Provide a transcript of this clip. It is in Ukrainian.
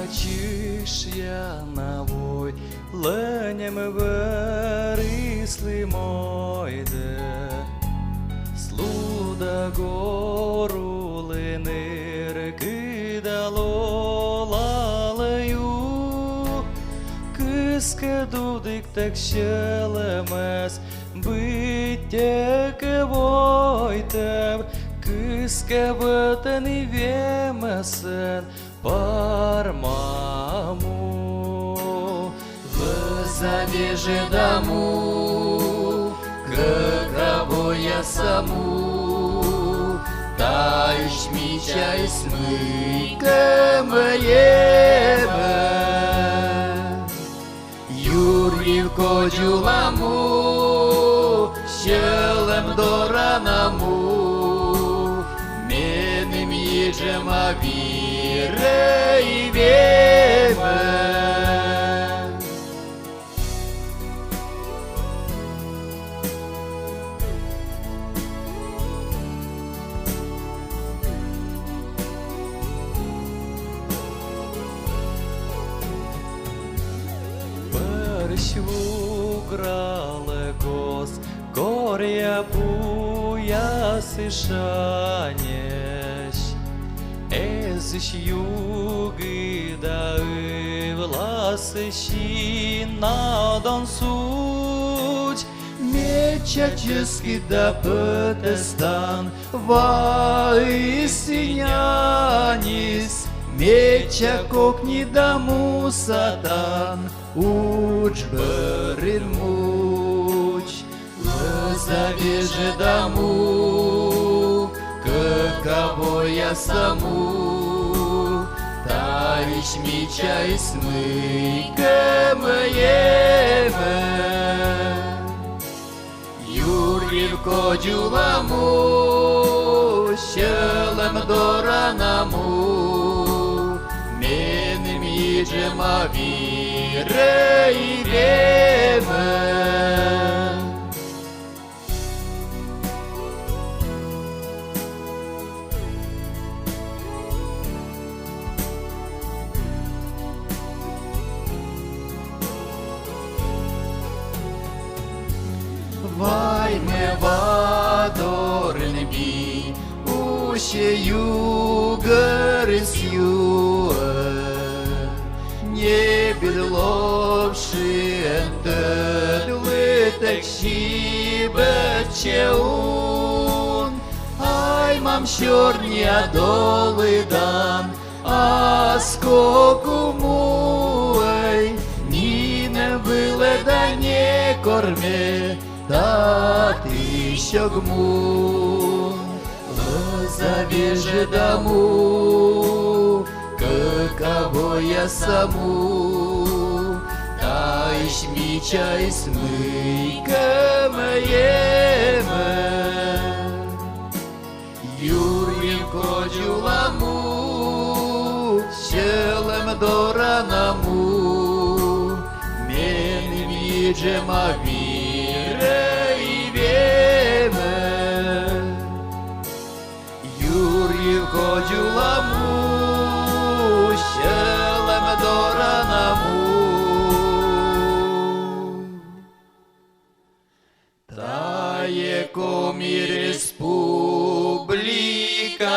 Бачиш я навой, ленями вирісли мойде, слуда гору линир кидало лалею, киске дудик так щелемес, биттєке войтев, киске бетен і вємесен, пармаму. В завеже дому, каково я саму, тающ меча и смыка моеме. Юрьев кодюламу, щелем до ранаму, меным ежем авире и веме. Украле гос, коря буя сишанеш, эзиш юги да власыщи надан суть, мечачески да петестан, ваисинянис, меча кокни даму сатан, уч берирмуч, завеже даму, каково я саму, тающ меча и смыка моеме. Юрьев кодюламу, щелем до ранаму, меным ежем авире и веме. Вайме вадорн би, уще югорисью, не бедловши энтедлы такши бечеун, ай мам щорни адолы дан, а скоку муэй, нине выле да не корме, та ты щогмун, завеже дому, каково я саму, тающ меча и смыка моеме. Юрьев кодюламу, щелем до ранаму, меным ежем авире и веме. Юрьев кодюламу, щелем до ранаму, тае коми республика